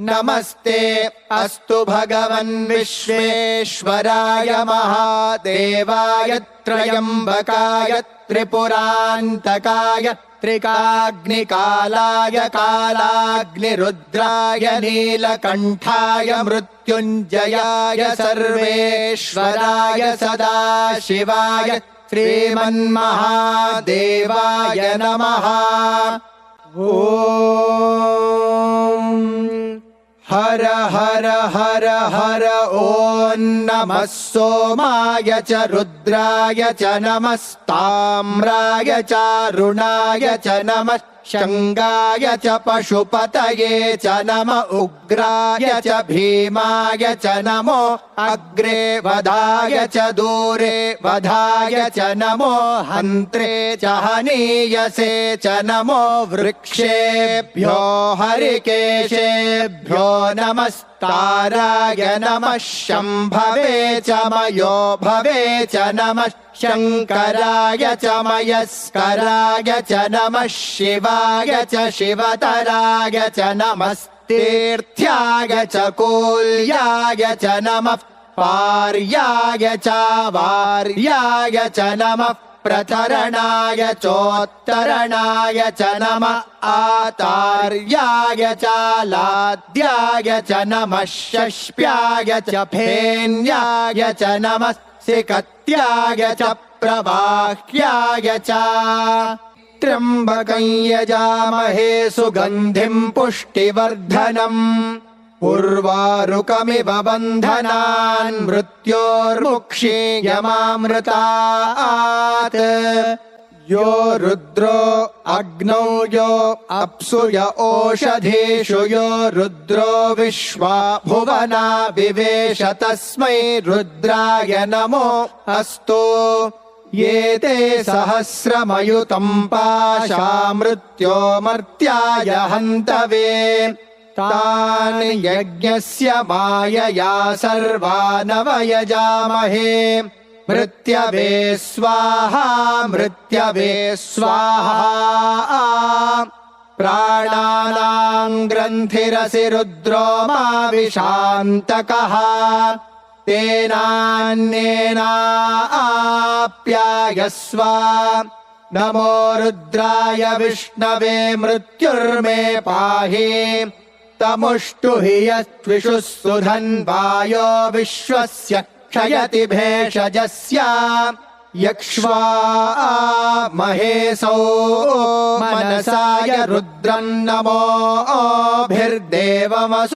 नमस्ते अस्तु भगवन् विश्वेश्वराय महादेवाय त्रयम्बकाय त्रिपुरान्तकाय त्रिकाग्निकालाय कालाग्निरुद्राय नीलकण्ठाय मृत्युञ्जयाय सर्वेश्वराय सदाशिवाय श्रीमन्महादेवाय नमः। ॐ हर हर हर हर ॐ नमः सोमाय च रुद्राय च नमस्ताम्राय चारुणाय च नमः शङ्गाय च पशुपतये च नम उग्राय च भीमाय च नमो अग्रे वधाय च दूरे वधाय च नमो हन्त्रे च हनीयसे च नमो वृक्षेभ्यो हरिकेशेभ्यो नमस्ताराय नमः शम्भवे च मयो भवे च नमः शङ्कराय च मयस्कराय च नमः शिवाय च शिवतराय च नमस्तीर्थ्याय च कूल्याय च नमः पार्याय च वार्याय च नमः प्रतरणाय चोत्तरणाय च नमः आतार्याय च लाद्याय च नमः षष्प्याय च फेन्याय च नमः सिकत्याय च प्रवाह्याय च त्र्यम्बकं यजामहे सुगन्धिं पुष्टिवर्धनम् उर्वारुकमिव बन्धनान् मृत्योर्मुक्षीयमामृतात् यो रुद्रो अग्नौ यो अप्सु य ओषधीषु यो रुद्रो विश्वा भुवना विवेश तस्मै रुद्राय नमो अस्तु। ये ते सहस्रमयुतं पाशा मृत्योमर्त्याय हन्तवे तान् यज्ञस्य मायया सर्वानवयजामहे मृत्यवे स्वाहा मृत्यवे स्वाहा। प्राणानां ग्रन्थिरसि रुद्रो माविशान्तकः तेनान्येनाप्यायस्व। नमो रुद्राय विष्णवे मृत्युर्मे पाहि तमुष्टुहि यस्त्विषुः सुधन्वायो विश्वस्य क्षयति भेषजस्य यक्ष्वा महेशौ मनसाय रुद्रं नमोभिर्देवमसु